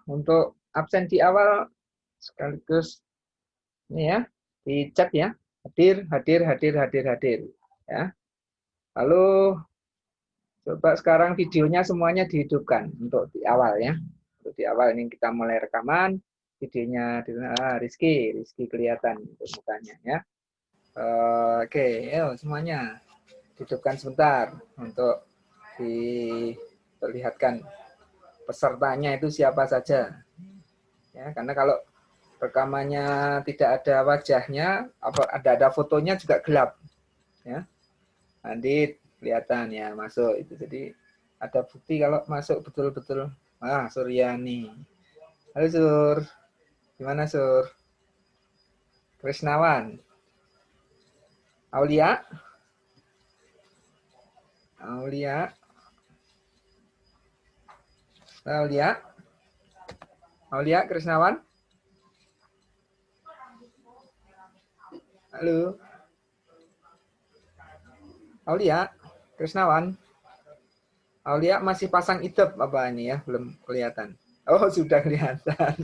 untuk absen di awal sekaligus ini ya, dicek ya. Hadir, hadir, hadir, hadir, hadir. Ya. Lalu coba sekarang videonya semuanya dihidupkan untuk di awal ya. Untuk di awal ini kita mulai rekaman, videonya Rizky kelihatan untuk mukanya ya. Oke, yuk semuanya hidupkan sebentar untuk diperlihatkan pesertanya itu siapa saja. Ya, karena kalau rekamannya tidak ada wajahnya, ada fotonya juga gelap. Ya. Nanti kelihatan ya masuk itu. Jadi ada bukti kalau masuk betul-betul. Suryani. Halo Sur. Gimana Sur? Krisnawan. Aulia. Aulia. Aulia. Aulia Krisnawan. Halo. Aulia Krisnawan. Aulia masih pasang idep apa ini ya? Belum kelihatan. Oh, sudah kelihatan.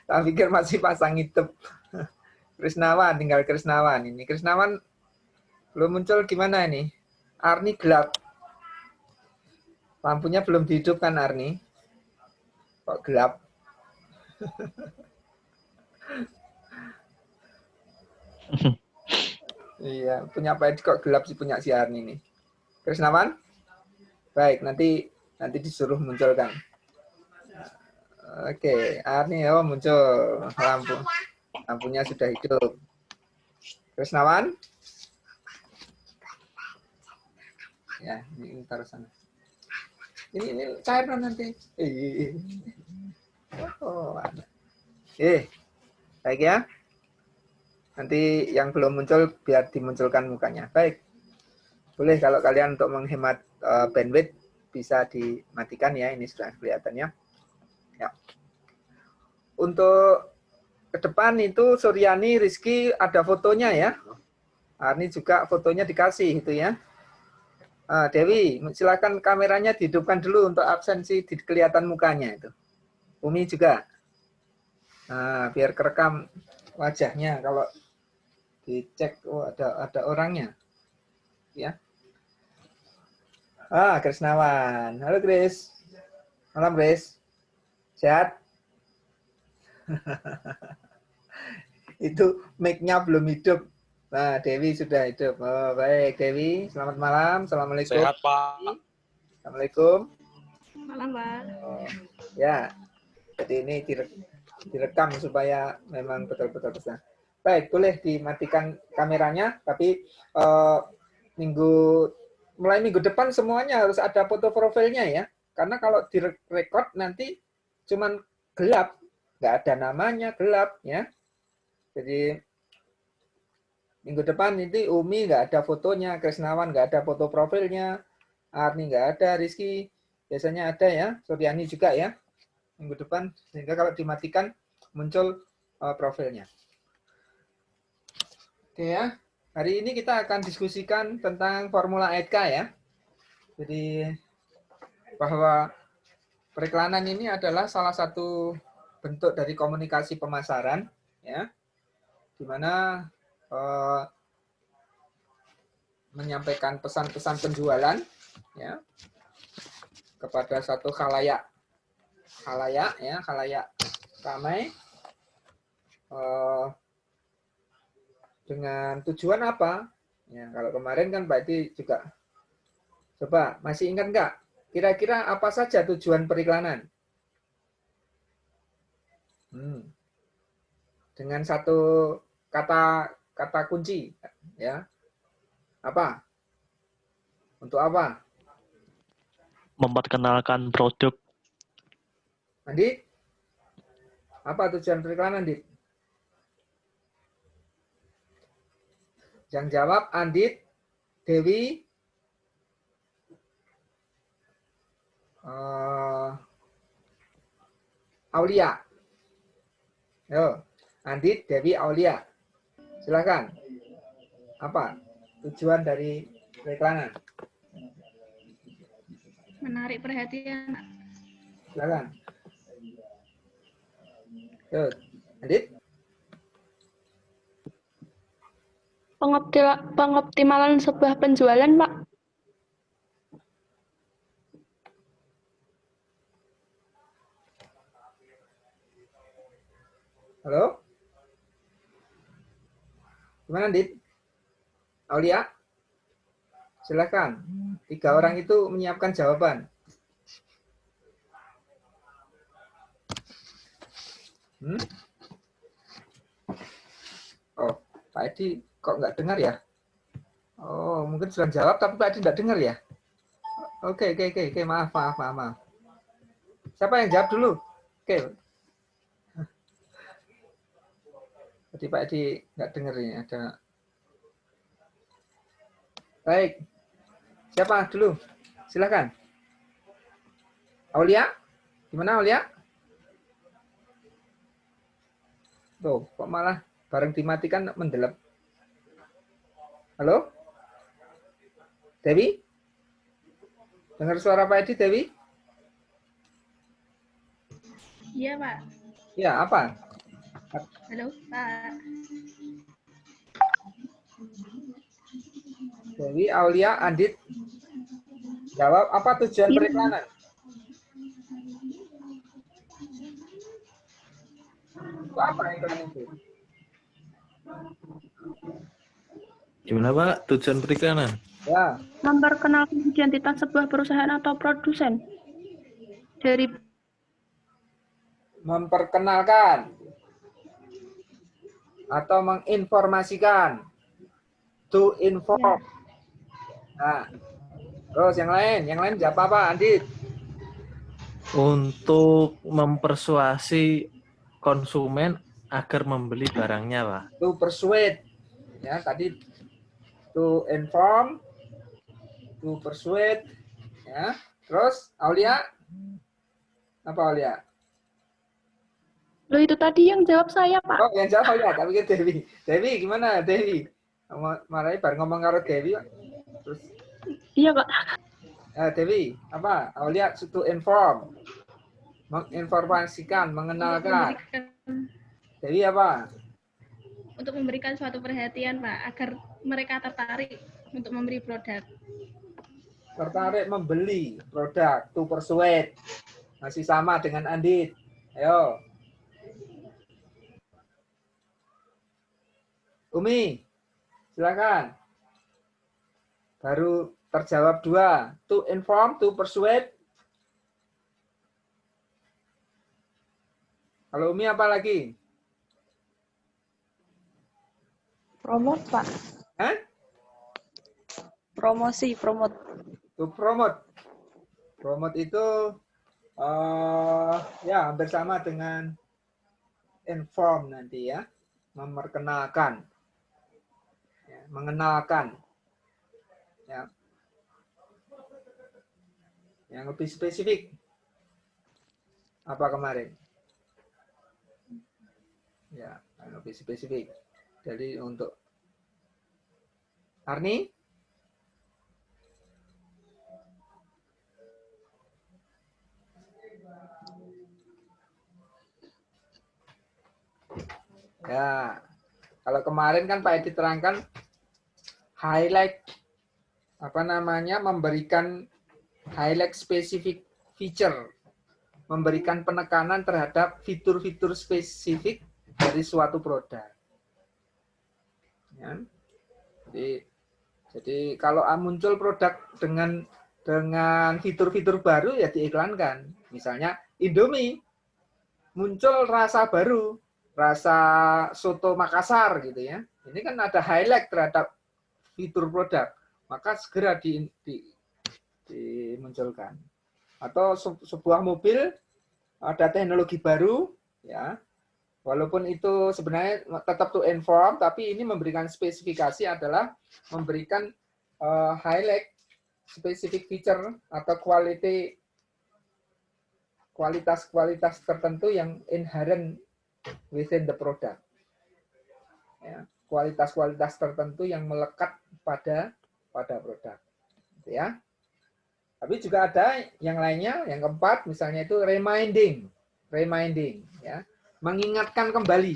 Tak pikir masih pasang idep. Krisnawan, tinggal Krisnawan. Ini Krisnawan belum muncul gimana ini? Arni gelap. Lampunya belum dihidupkan Arni. Kok gelap? Iya, punya Pak Edi kok gelap sih punya si Arni ini. Krisnawan? Baik, nanti disuruh munculkan. Oke, Arni muncul lampu. Lampunya sudah hidup. Krisnawan? Ya, ini taruh sana. Ini cair nanti. Oh, baik ya. Nanti yang belum muncul biar dimunculkan mukanya. Baik. Boleh kalau kalian untuk menghemat bandwidth bisa dimatikan ya. Ini sudah kelihatan ya. Ya. Untuk ke depan itu Suryani, Rizky ada fotonya ya. Ini juga fotonya dikasih itu ya. Dewi, silakan kameranya dihidupkan dulu untuk absensi kelihatan mukanya itu. Umi juga. Biar kerekam wajahnya kalau dicek ada orangnya. Ya. Krisnawan. Halo Chris. Malam Chris. Sehat? Itu mic-nya belum hidup. Nah, Dewi sudah hidup. Oh, baik Dewi. Selamat malam. Assalamualaikum. Sehat, Pak. Assalamualaikum. Malam, Pak. Oh, ya. Jadi ini direkam supaya memang betul-betul bisa. Baik, boleh dimatikan kameranya, tapi mulai minggu depan semuanya harus ada foto profilnya ya. Karena kalau direkod nanti cuman gelap, nggak ada namanya, gelap ya. Jadi minggu depan ini Umi nggak ada fotonya, Krisnawan nggak ada foto profilnya, Arni nggak ada, Rizky biasanya ada ya, Suryani juga ya minggu depan, sehingga kalau dimatikan muncul profilnya. Oke ya, hari ini kita akan diskusikan tentang formula EDK ya. Jadi bahwa periklanan ini adalah salah satu bentuk dari komunikasi pemasaran ya, di mana menyampaikan pesan-pesan penjualan ya kepada satu khalayak ramai dengan tujuan apa? Ya, kalau kemarin kan Pak Edi juga coba masih ingat nggak? Kira-kira apa saja tujuan periklanan? Dengan satu kata kunci ya. Apa? Untuk apa? Memperkenalkan produk. Andi? Apa tujuan periklanan, Dit? Yang jawab Andit, Dewi, Aulia. Yo, Andit, Dewi, Aulia. Silakan. Apa tujuan dari periklanan? Menarik perhatian. Silakan. Good. Adit? Pengoptimalan sebuah penjualan, Pak. Halo? Gimana, Adit? Aulia? Silakan. 3 orang itu menyiapkan jawaban. Oh, Pak Edi kok nggak dengar ya? Oh, mungkin sudah jawab tapi Pak Edi nggak dengar ya? Oke. Maaf. Siapa yang jawab dulu? Oke. Jadi Pak Edi nggak dengar ini ada. Baik. Siapa dulu? Silakan. Aulia? Gimana Aulia? Tuh, kok malah bareng dimatikan mendelep. Halo? Dewi? Dengar suara Pak Edi, Dewi? Iya, Pak. Ya, apa? Halo, Pak. Dewi, Aulia, Andit. Jawab, apa tujuan Iya. periklanan? Itu apa iklan itu? Gimana Pak tujuan periklanan? Ya, Memperkenalkan identitas sebuah perusahaan atau produsen. Dari memperkenalkan atau menginformasikan. To inform. Nah, terus yang lain jawab apa, Andit? Untuk mempersuasi konsumen agar membeli barangnya, Pak. To persuade. Ya, tadi to inform, to persuade. Ya, terus Aulia? Apa Aulia? Loh, itu tadi yang jawab saya, Pak. Oh, yang jawab Aulia, tapi ke Dewi. Dewi gimana, Dewi? Marahnya baru ngomong karo Dewi. Terus Iya, Pak. Dewi, apa? Aulia to inform. Menginformasikan, mengenalkan. Dewi apa? Untuk memberikan suatu perhatian, Pak, agar mereka tertarik untuk membeli produk. Tertarik membeli produk, to persuade. Masih sama dengan Andit. Ayo. Umi, silakan. Baru terjawab 2. To inform, to persuade. Kalau Umi apa lagi? Promote, Pak. Hah? Promosi, promote. To promote. Promote itu ya hampir sama dengan inform nanti ya. Memperkenalkan. Ya, mengenalkan. Ya. Yang lebih spesifik. Apa kemarin? Ya, yang lebih spesifik. Jadi untuk Arni? Ya, kalau kemarin kan Pak Edi terangkan highlight apa namanya memberikan highlight spesifik feature, memberikan penekanan terhadap fitur-fitur spesifik dari suatu produk. Ya. Jadi kalau muncul produk dengan fitur-fitur baru ya diiklankan. Misalnya Indomie muncul rasa baru, rasa soto Makassar gitu ya. Ini kan ada highlight terhadap fitur produk, maka segera dimunculkan. Atau sebuah mobil ada teknologi baru, ya, walaupun itu sebenarnya tetap to inform, tapi ini memberikan spesifikasi adalah memberikan highlight specific feature atau kualitas tertentu yang inherent within the product. Ya, kualitas-kualitas tertentu yang melekat pada produk. Ya. Tapi juga ada yang lainnya, yang keempat misalnya itu reminding, ya. mengingatkan kembali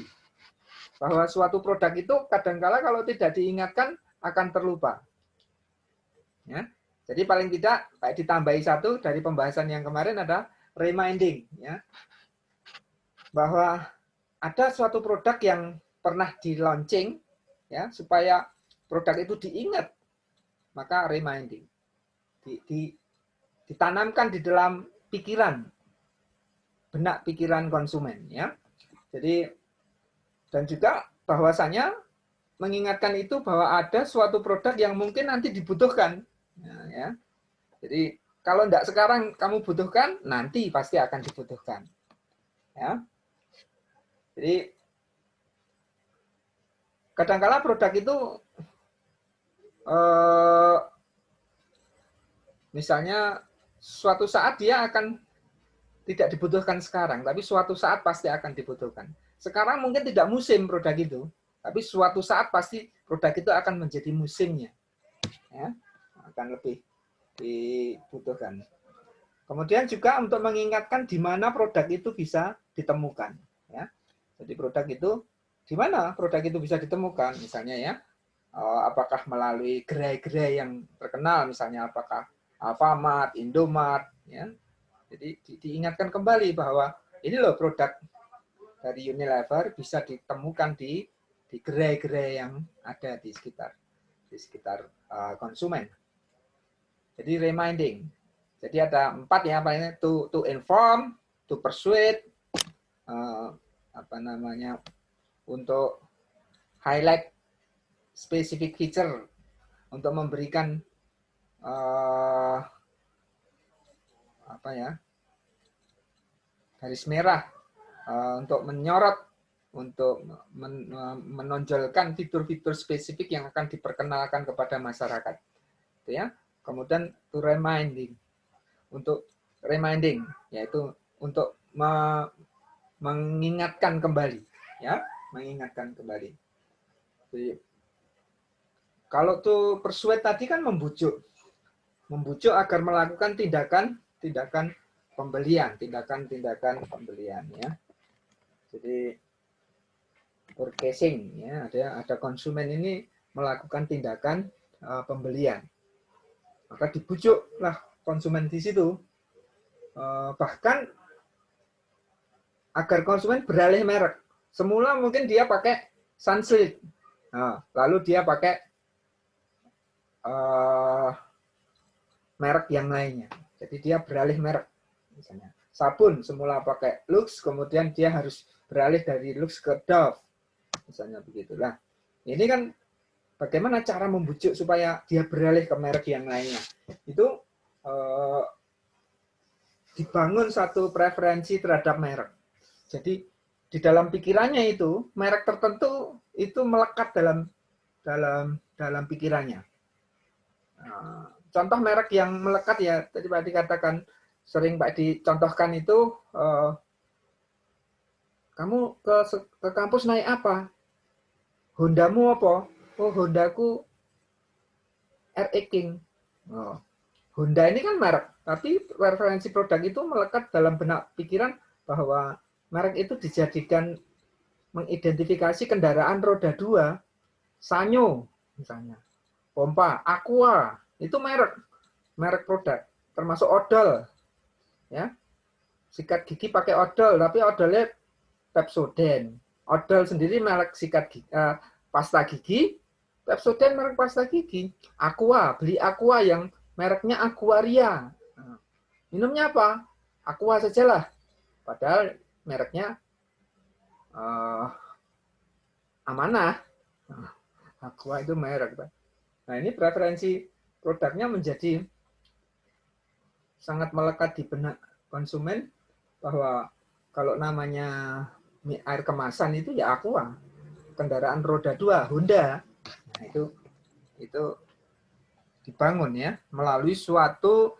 bahwa suatu produk itu kadangkala kalau tidak diingatkan akan terlupa. Ya. Jadi paling tidak ditambahi satu dari pembahasan yang kemarin ada reminding, ya, bahwa ada suatu produk yang pernah di launching, ya, supaya produk itu diingat, maka reminding ditanamkan di dalam pikiran, benak pikiran konsumen, ya. Jadi dan juga bahwasanya mengingatkan itu bahwa ada suatu produk yang mungkin nanti dibutuhkan, ya. Jadi kalau tidak sekarang kamu butuhkan, nanti pasti akan dibutuhkan, ya. Jadi kadang-kala produk itu misalnya suatu saat dia akan tidak dibutuhkan sekarang, tapi suatu saat pasti akan dibutuhkan. Sekarang mungkin tidak musim produk itu, tapi suatu saat pasti produk itu akan menjadi musimnya, ya, akan lebih dibutuhkan. Kemudian juga untuk mengingatkan di mana produk itu bisa ditemukan, ya. Jadi produk itu di mana produk itu bisa ditemukan, misalnya, ya, apakah melalui gerai-gerai yang terkenal, misalnya apakah Alfamart, Indomart, ya. Jadi diingatkan kembali bahwa ini loh produk dari Unilever bisa ditemukan di gerai-gerai yang ada di sekitar konsumen. Jadi reminding. Jadi ada 4, ya, paling to inform, to persuade, untuk highlight specific feature, untuk memberikan garis merah, untuk menyorot, untuk menonjolkan fitur-fitur spesifik yang akan diperkenalkan kepada masyarakat, itu, ya. Kemudian to reminding, untuk reminding, yaitu untuk mengingatkan kembali, ya, mengingatkan kembali. Jadi, kalau tuh persuade tadi kan membujuk agar melakukan tindakan pembelian, ya. Jadi purchasing, ya, ada konsumen ini melakukan tindakan pembelian, maka dibujuklah konsumen di situ, bahkan agar konsumen beralih merek. Semula mungkin dia pakai Sunsilk, lalu dia pakai merek yang lainnya. Jadi dia beralih merek. Misalnya sabun semula pakai Lux, kemudian dia harus beralih dari Lux ke Dove. Misalnya begitulah. Ini kan bagaimana cara membujuk supaya dia beralih ke merek yang lainnya. Itu dibangun satu preferensi terhadap merek. Jadi di dalam pikirannya itu merek tertentu itu melekat dalam pikirannya. Contoh merek yang melekat, ya, tadi Pak dikatakan sering Pak dicontohkan itu, kamu ke kampus naik apa? Hondamu apa? Oh, Hondaku RX King. Oh, Honda ini kan merek, tapi referensi produk itu melekat dalam benak pikiran bahwa merek itu dijadikan mengidentifikasi kendaraan roda 2, Sanyo misalnya, Pompa, Aqua, itu merek produk, termasuk odol, ya. Sikat gigi pakai odol, tapi odolnya Pepsodent. Odol sendiri merek sikat gigi, pasta gigi, Pepsodent merek pasta gigi. Aqua, beli Aqua yang mereknya Aquaria. Minumnya apa? Aqua sajalah. Padahal mereknya Amanah. Aqua itu merek. Nah, ini preferensi produknya menjadi sangat melekat di benak konsumen bahwa kalau namanya air kemasan itu ya Aqua, kendaraan roda 2 Honda. Nah, itu dibangun, ya, melalui suatu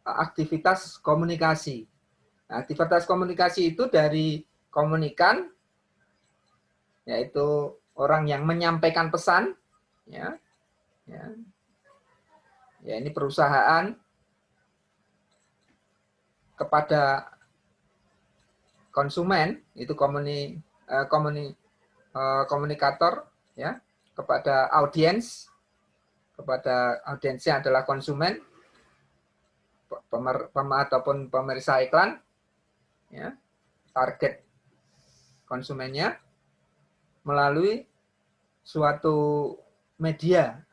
aktivitas komunikasi. Nah, aktivitas komunikasi itu dari komunikan, yaitu orang yang menyampaikan pesan, ya, ini perusahaan kepada konsumen itu komunikator ya kepada audiensnya adalah konsumen ataupun pemirsa iklan ya, target konsumennya melalui suatu media.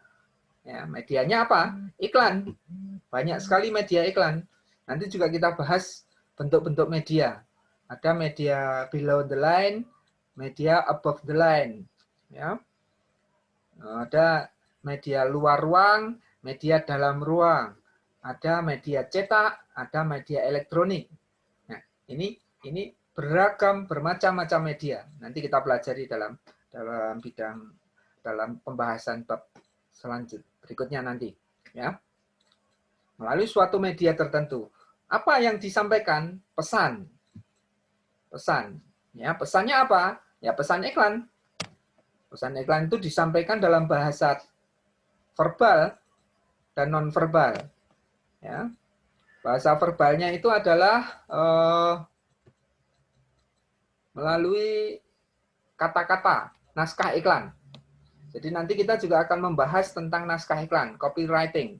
Ya, medianya apa? Iklan. Banyak sekali media iklan. Nanti juga kita bahas bentuk-bentuk media. Ada media below the line, media above the line. Ya. Ada media luar ruang, media dalam ruang. Ada media cetak, ada media elektronik. Nah, ini bermacam-macam media. Nanti kita pelajari dalam pembahasan bab berikutnya nanti, ya. Melalui suatu media tertentu. Apa yang disampaikan? Pesan. Ya, pesannya apa? Ya, pesan iklan. Pesan iklan itu disampaikan dalam bahasa verbal dan non-verbal. Ya. Bahasa verbalnya itu adalah melalui kata-kata, naskah iklan. Jadi nanti kita juga akan membahas tentang naskah iklan, copywriting.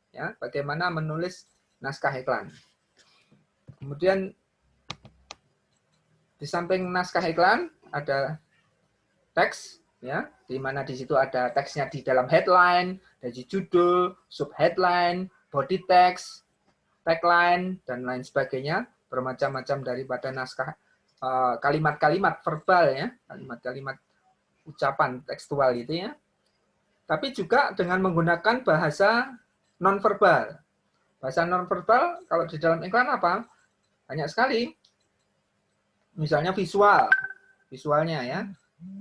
Ya, bagaimana menulis naskah iklan. Kemudian di samping naskah iklan ada teks, ya, di mana di situ ada teksnya di dalam headline, dari judul, subheadline, body text, tagline, dan lain sebagainya, bermacam-macam daripada naskah kalimat-kalimat verbal ya, kalimat-kalimat ucapan tekstual itu ya. Tapi juga dengan menggunakan bahasa nonverbal. Bahasa nonverbal kalau di dalam iklan apa? Banyak sekali. Misalnya visualnya ya.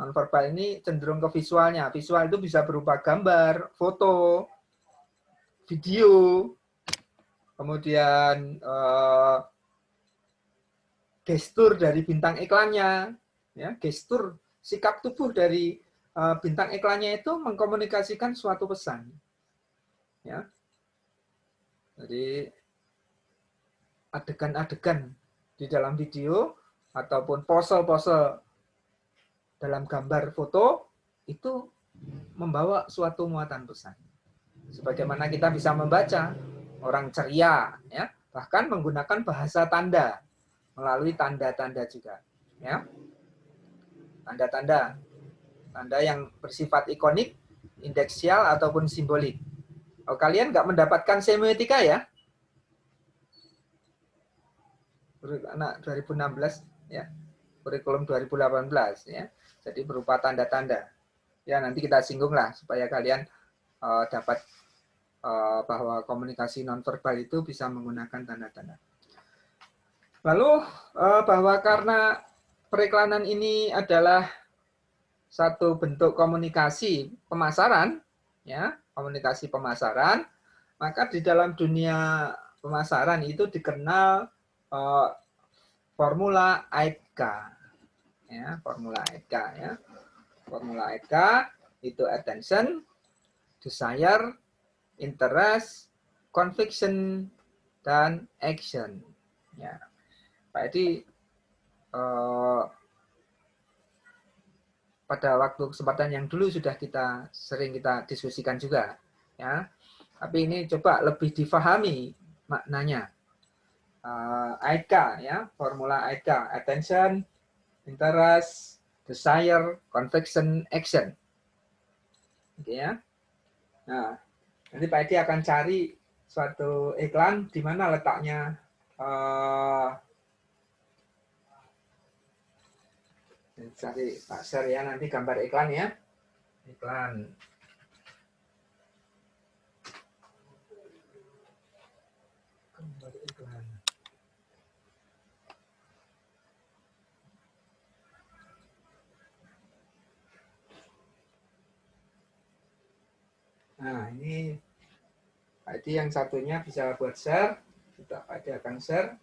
Nonverbal ini cenderung ke visualnya. Visual itu bisa berupa gambar, foto, video, kemudian gestur dari bintang iklannya, ya, gestur sikap tubuh dari bintang iklannya itu mengkomunikasikan suatu pesan. Ya. Jadi adegan-adegan di dalam video ataupun pose-pose dalam gambar foto itu membawa suatu muatan pesan. Sebagaimana kita bisa membaca orang ceria, ya, bahkan menggunakan bahasa tanda melalui tanda-tanda juga, ya. Tanda-tanda yang bersifat ikonik, indeksial ataupun simbolik. Oh, kalian nggak mendapatkan semiotika ya? Anak 2016 ya. Kurikulum 2018 ya. Jadi berupa tanda-tanda. Ya, nanti kita singgung lah supaya kalian dapat bahwa komunikasi nonverbal itu bisa menggunakan tanda-tanda. Lalu bahwa karena periklanan ini adalah satu bentuk komunikasi pemasaran, ya, komunikasi pemasaran, maka di dalam dunia pemasaran itu dikenal formula AIDCA, ya, formula AIDCA, ya, formula AIDCA itu attention, desire, interest, conviction, dan action. Ya. Pak Edi pada waktu kesempatan yang dulu sudah sering kita diskusikan juga, ya. Tapi ini coba lebih difahami maknanya. AIDCA, ya, formula AIDCA, attention, interest, desire, conviction, action. Oke ya. Nah, nanti Pak Edi akan cari suatu iklan di mana letaknya cari Pak share ya nanti gambar iklan ya. Iklan. Gambar iklan. Nah, ini Pak Edi yang satunya bisa buat share. Kita Pak Edi akan share.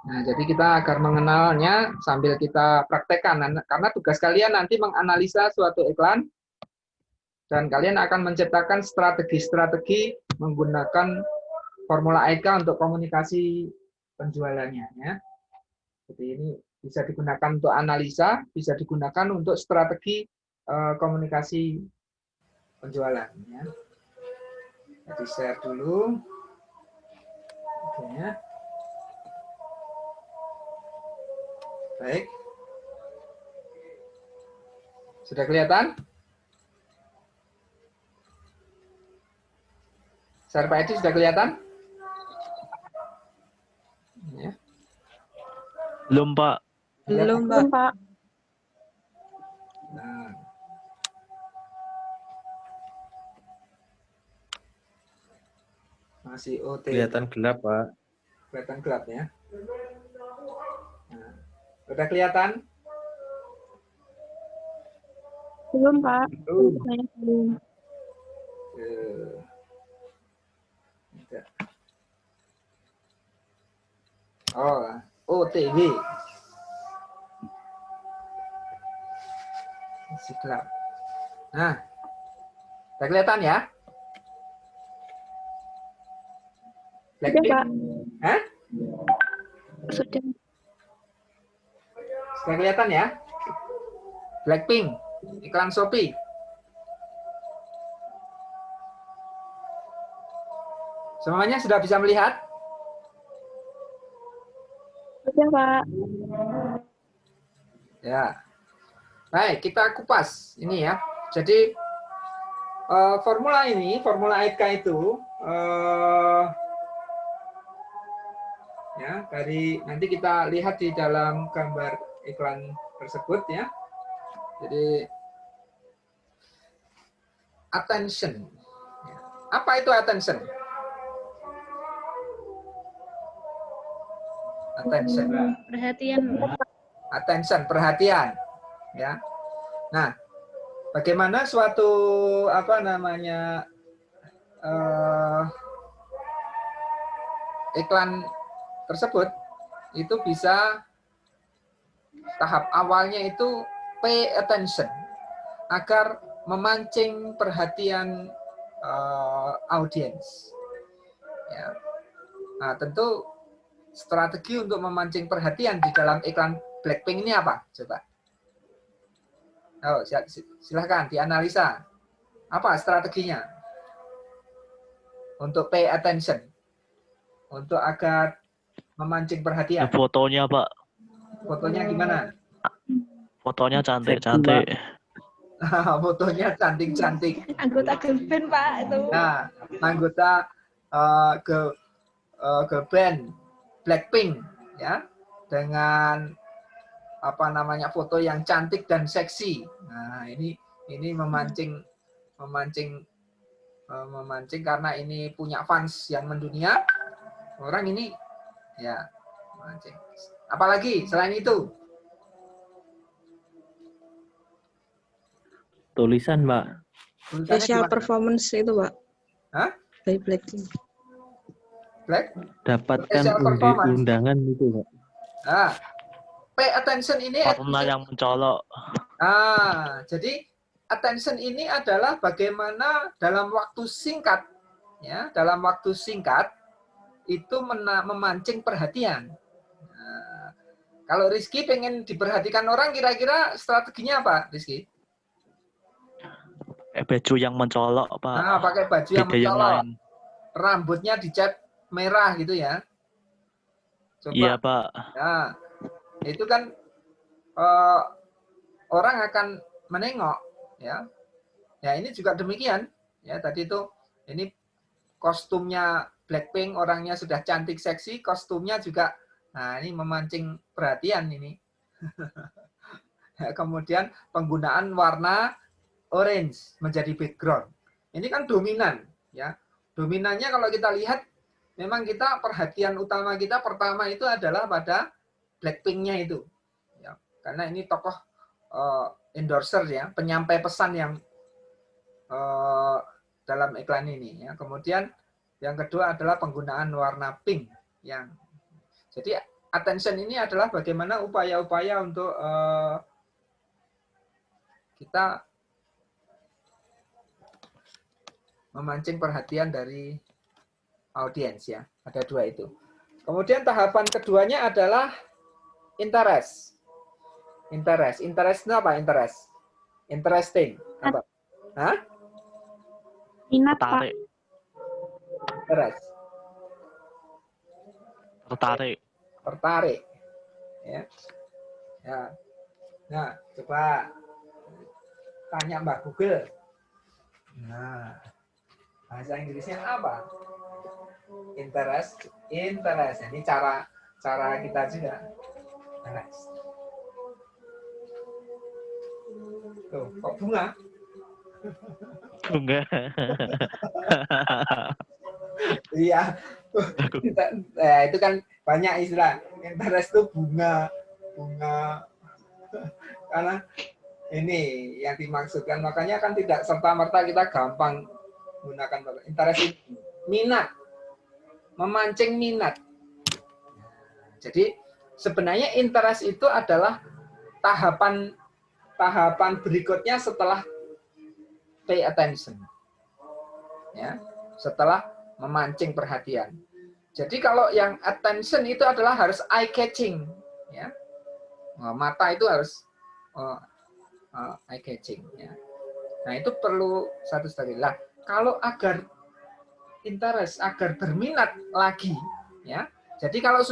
Nah, jadi kita agar mengenalnya sambil kita praktekkan, karena tugas kalian nanti menganalisa suatu iklan dan kalian akan menciptakan strategi-strategi menggunakan formula EIKA untuk komunikasi penjualannya. Ya. Jadi ini bisa digunakan untuk analisa, bisa digunakan untuk strategi komunikasi penjualan. Ya. Jadi share dulu. Oke, ya. Baik. Sudah kelihatan? Share Pak Edi sudah kelihatan? Ya. Belum, Pak. Belum, Belum, Pak. Pak. Nah. Masih OT. Kelihatan gelap, Pak. Kelihatan gelap ya. Nah. Sudah kelihatan? Belum, Pak. Belum. Saya belum. Tidak. Oh, OTW. Masih gelap. Nah, sudah kelihatan ya? Sudah, Blackpink? Pak. Hah? Sudah. Sudah kelihatan ya? Blackpink, iklan Shopee. Semuanya sudah bisa melihat? Sudah, Pak. Ya. Baik, kita kupas ini ya. Jadi formula ini, formula EIKA itu ya, dari nanti kita lihat di dalam gambar iklan tersebut ya. Jadi attention. Apa itu attention? Attention. Perhatian. Attention, perhatian. Ya. Nah, bagaimana suatu iklan tersebut itu bisa tahap awalnya itu pay attention agar memancing perhatian audiens. Ya. Nah, tentu strategi untuk memancing perhatian di dalam iklan Blackpink ini apa? Coba. Oh, silahkan dianalisa. Apa strateginya? Untuk pay attention. Untuk agar memancing perhatian. Fotonya, Pak. Fotonya gimana? Fotonya cantik-cantik. Fotonya cantik-cantik. Anggota girl band, Pak, itu. Nah, anggota girl band Blackpink ya, dengan foto yang cantik dan seksi. Nah, ini memancing karena ini punya fans yang mendunia. Orang ini ya memancing. Apalagi selain itu? Tulisan, Pak. Tulisannya Special gimana? performance itu, Pak. Hah? By Blackpink. Black? Dapatkan Special performance. undangan itu, Pak. Nah, pay attention ini Warna yang mencolok. jadi attention ini adalah bagaimana dalam waktu singkat ya, dalam waktu singkat itu memancing perhatian. Nah, kalau Rizky pengen diperhatikan orang, kira-kira strateginya apa, Rizky? Baju yang mencolok, Pak. Nah, pakai baju yang Beda yang mencolok, lain. rambutnya dicat merah gitu ya. Coba. Iya, Pak. Nah, itu kan orang akan menengok ya. Ya, ini juga demikian ya. Tadi itu ini kostumnya Blackpink, orangnya sudah cantik seksi, kostumnya juga nah ini memancing perhatian ini. Kemudian penggunaan warna orange menjadi background. Ini kan dominan ya. Dominannya kalau kita lihat memang kita perhatian utama kita pertama itu adalah pada Blackpink-nya itu. Ya, karena ini tokoh endorser ya, penyampai pesan yang dalam iklan ini ya. Kemudian yang kedua adalah penggunaan warna pink yang jadi attention ini adalah bagaimana upaya-upaya untuk kita memancing perhatian dari audiens ya. Ada dua itu. Kemudian tahapan keduanya adalah interest. Interest. Interest itu apa? Interest. Interesting. Apa? Hah? Minat, Pak. Tertarik. Interest. Tertarik. Tertarik. Ya. Ya. Nah, coba tanya Mbak Google. Nah, bahasa Inggrisnya apa? Interest. Interest. Ini cara kita juga. Interest. Tuh, kok bunga? Bunga. Iya. Itu kan banyak istilah. Interest itu bunga. Karena ini yang dimaksudkan. Makanya kan tidak serta-merta kita gampang menggunakan interest itu. Minat. Memancing minat. Jadi sebenarnya interest itu adalah tahapan berikutnya setelah pay attention. Ya, setelah memancing perhatian. Jadi kalau yang attention itu adalah harus eye catching, ya. Mata itu harus eye catching, ya. Nah, itu perlu satu strategi. Lah, kalau agar interest, agar berminat lagi, ya. Jadi kalau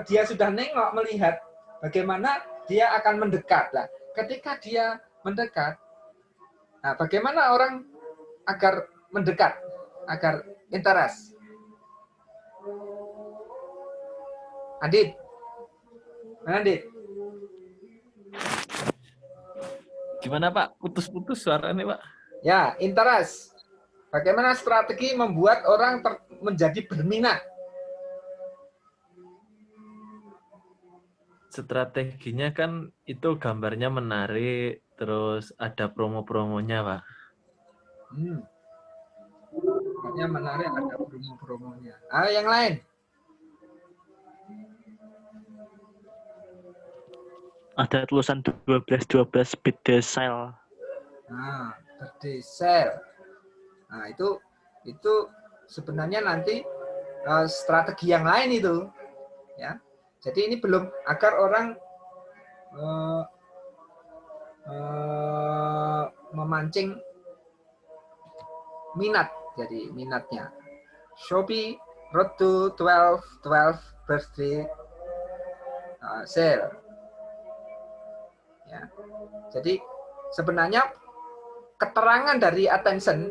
dia sudah nengok melihat bagaimana dia akan mendekat. Lah, ketika dia mendekat, nah, bagaimana orang agar mendekat, agar interest? Adit, Gimana Pak? Putus-putus suaranya Pak. ya, interest. Bagaimana strategi membuat orang menjadi berminat? Strateginya kan itu gambarnya menarik, terus ada promo-promonya Pak. Gambarnya menarik, ada promo-promonya. Yang lain? Ada tulisan 12 speed decile. Nah, berdesel. Nah, itu sebenarnya nanti strategi yang lain itu, ya. Jadi ini belum agar orang memancing minat, jadi minatnya. Shopee Road to 12 birthday sale. Ya. Jadi sebenarnya keterangan dari attention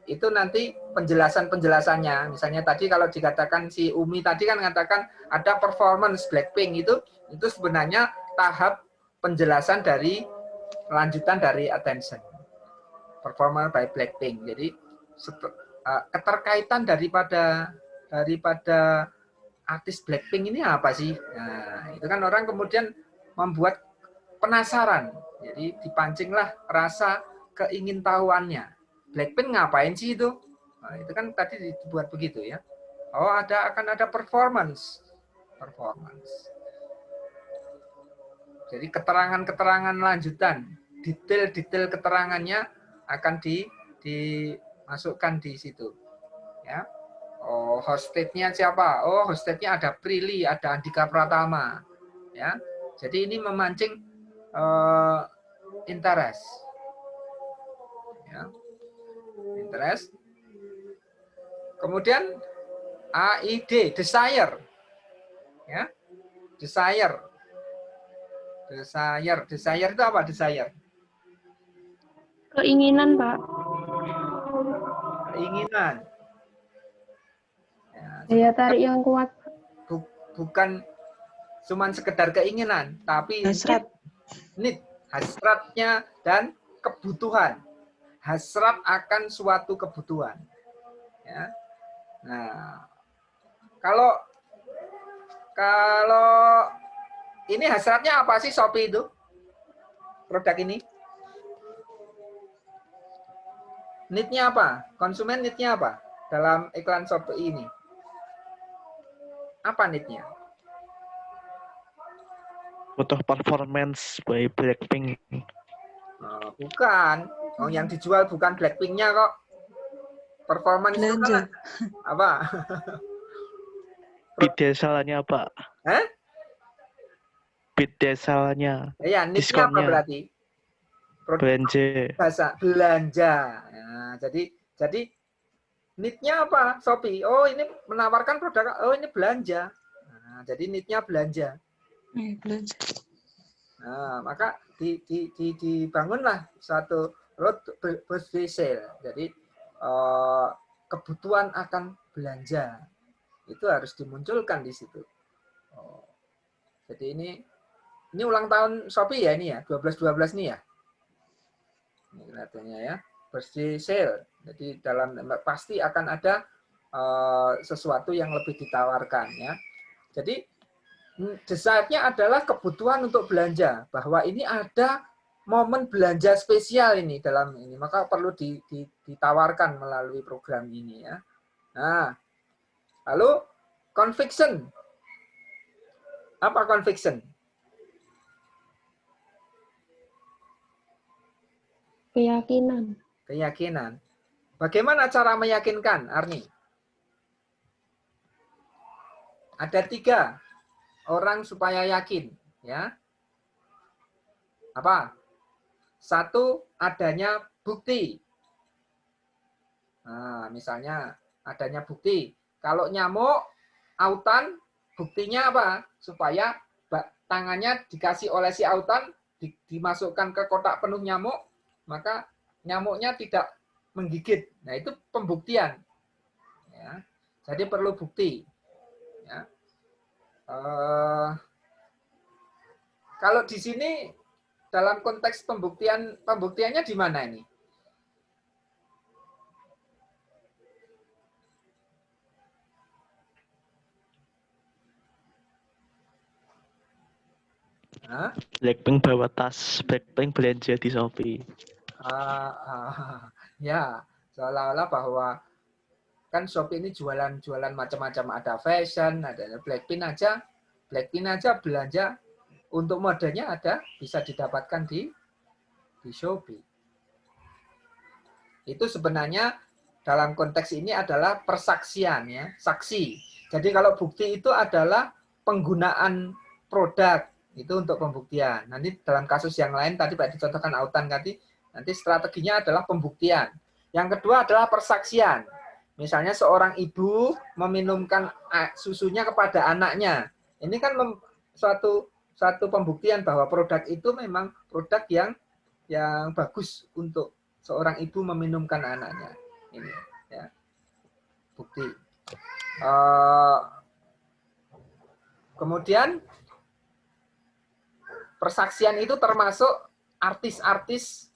itu nanti penjelasannya. Misalnya tadi kalau dikatakan si Umi tadi kan mengatakan ada performance Blackpink itu sebenarnya tahap penjelasan dari lanjutan dari attention. Performance by Blackpink. Jadi keterkaitan daripada artis Blackpink ini apa sih? Nah, itu kan orang kemudian membuat penasaran. Jadi dipancinglah rasa keingintahuannya. Blackpink ngapain sih itu? Nah, itu kan tadi dibuat begitu ya. Oh, akan ada performance. Jadi keterangan-keterangan lanjutan, detail-detail keterangannya akan dimasukkan di situ. Ya. Oh, hostednya siapa? Oh, hostednya ada Prilly, ada Andika Pratama. Ya. Jadi ini memancing interest. Ya. Interest. Kemudian AID, desire. Ya. Desire itu apa desire? Keinginan, Pak. Keinginan. Ya, Daya tarik yang kuat. bukan cuman sekedar keinginan, tapi Hasrat. hasratnya dan kebutuhan. Hasrat akan suatu kebutuhan. Ya. Nah, kalau ini hasratnya apa sih Shopee itu? Produk ini? Need-nya apa? Konsumen need-nya apa? Dalam iklan Shopee ini? Apa need-nya? Butuh performance by Blackpink. Bukan. Oh, yang dijual bukan Blackpink-nya kok. Performance itu Belanja. kan apa? Biddesalnya Pak. Hah? Biddesalnya. Ya, need-nya apa Diskonnya. berarti? Belanja. Bahasa belanja. Nah, jadi need-nya apa? Shopee. Oh, ini menawarkan produk. Oh, ini belanja. Nah, jadi need-nya belanja. Belanja. Nah, maka dibangunlah suatu road birthday sale. Jadi kebutuhan akan belanja itu harus dimunculkan di situ. Jadi ini ulang tahun Shopee ya ini ya 12/12 nih ya. Ini kelihatannya ya birthday sale. Jadi dalam pasti akan ada sesuatu yang lebih ditawarkan ya. Jadi desire-nya adalah kebutuhan untuk belanja, bahwa ini ada momen belanja spesial ini dalam ini, maka perlu ditawarkan melalui program ini ya. Nah, lalu conviction. Apa conviction? Keyakinan. Keyakinan. Bagaimana cara meyakinkan, Arni? Ada 3 orang supaya yakin, ya. Apa? 1, adanya bukti. Nah, misalnya adanya bukti. Kalau nyamuk autan, buktinya apa? Supaya tangannya dikasih oleh si autan, dimasukkan ke kotak penuh nyamuk, maka nyamuknya tidak menggigit. Nah, itu pembuktian. Ya. Jadi perlu bukti. Ya. Kalau di sini dalam konteks pembuktiannya di mana ini? Hah? Blackpink bawa tas, Blackpink belanja di Shopee. Ya, seolah-olah bahwa kan Shopee ini jualan macam-macam, ada fashion, ada Blackpink aja belanja untuk modenya ada bisa didapatkan di Shopee. Itu sebenarnya dalam konteks ini adalah persaksian ya, saksi. Jadi kalau bukti itu adalah penggunaan produk itu untuk pembuktian. Nanti dalam kasus yang lain tadi Pak dicontohkan autan tadi, nanti strateginya adalah pembuktian. Yang kedua adalah persaksian. Misalnya seorang ibu meminumkan susunya kepada anaknya. Ini kan suatu pembuktian bahwa produk itu memang produk yang bagus untuk seorang ibu meminumkan anaknya. Ini ya. Bukti. Kemudian persaksian itu termasuk artis-artis,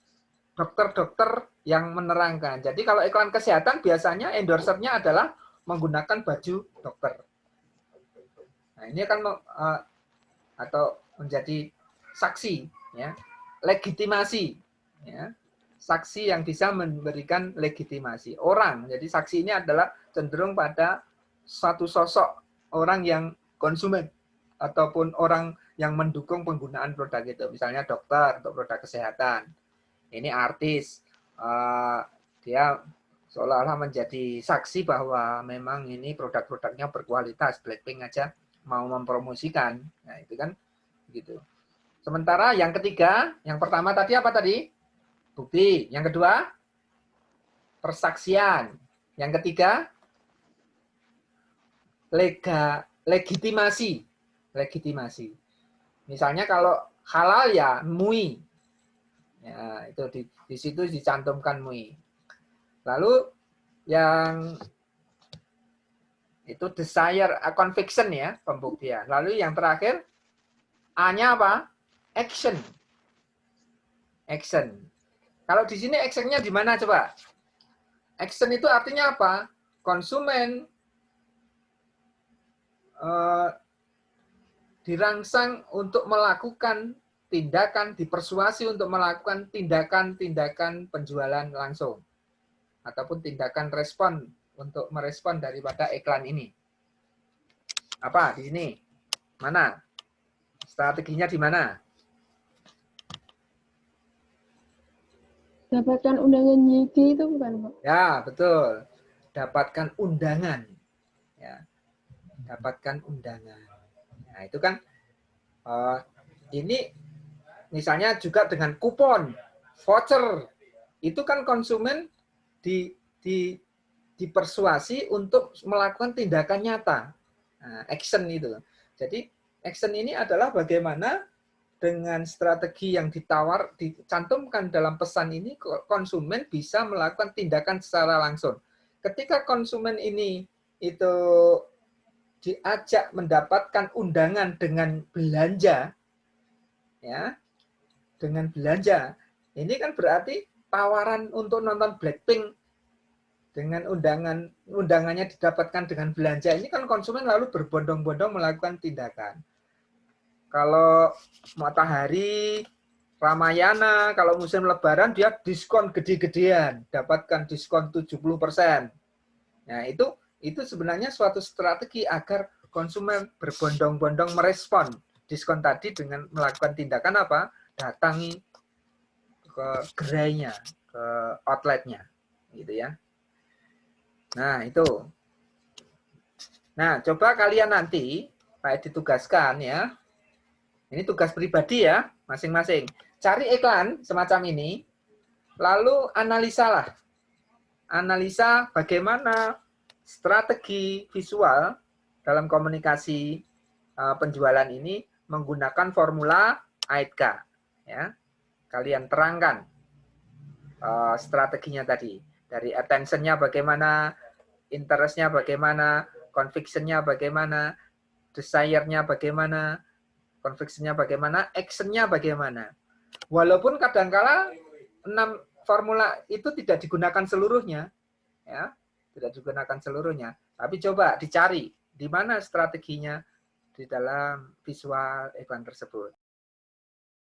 dokter-dokter yang menerangkan. Jadi kalau iklan kesehatan biasanya endorsernya adalah menggunakan baju dokter. Nah, ini akan atau menjadi saksi, ya, legitimasi, ya, saksi yang bisa memberikan legitimasi orang. Jadi saksi ini adalah cenderung pada satu sosok orang yang konsumen ataupun orang yang mendukung penggunaan produk itu, misalnya dokter untuk produk kesehatan. Ini artis, dia seolah-olah menjadi saksi bahwa memang ini produk-produknya berkualitas. Blackpink aja mau mempromosikan, nah itu kan gitu. Sementara yang ketiga, yang pertama tadi apa tadi? Bukti. Yang kedua, persaksian. Yang ketiga, legitimasi. Legitimasi. Misalnya kalau halal ya MUI. Ya, itu di situ dicantumkan MUI. Lalu yang itu desire, conviction ya, pembuktian. Lalu yang terakhir A-nya apa? Action. Action. Kalau di sini actionnya di mana coba? Action itu artinya apa? Konsumen dirangsang untuk melakukan tindakan, dipersuasi untuk melakukan tindakan-tindakan penjualan langsung. Ataupun tindakan respon untuk merespon daripada iklan ini. Apa di sini? Mana? Strateginya di mana? Dapatkan undangan YG itu bukan, Pak? Ya, betul. Dapatkan undangan. Ya. Dapatkan undangan. Nah, itu kan ini misalnya juga dengan kupon, voucher. Itu kan konsumen dipersuasi untuk melakukan tindakan nyata. Nah, action itu. Jadi action ini adalah bagaimana dengan strategi yang dicantumkan dalam pesan ini, konsumen bisa melakukan tindakan secara langsung. Ketika konsumen ini itu diajak mendapatkan undangan dengan belanja, ya, dengan belanja, ini kan berarti tawaran untuk nonton Blackpink dengan undangannya didapatkan dengan belanja, ini kan konsumen lalu berbondong-bondong melakukan tindakan. Kalau Matahari, Ramayana, kalau musim Lebaran dia diskon gede-gedean, dapatkan diskon 70%. Nah, itu sebenarnya suatu strategi agar konsumen berbondong-bondong merespon diskon tadi dengan melakukan tindakan apa? Datangi ke gerainya, ke outletnya, gitu ya. Nah, itu. Nah, coba kalian nanti ditugaskan ya. Ini tugas pribadi ya, masing-masing. Cari iklan semacam ini, lalu analisalah. Analisa bagaimana strategi visual dalam komunikasi penjualan ini menggunakan formula AIDK. Ya. Kalian terangkan strateginya tadi. Dari attention-nya bagaimana, interest-nya bagaimana, conviction-nya bagaimana, desire-nya bagaimana, conviction-nya bagaimana, action-nya bagaimana. Walaupun kadangkala 6 formula itu tidak digunakan seluruhnya, ya, tidak digunakan seluruhnya. Tapi coba dicari di mana strateginya di dalam visual iklan tersebut.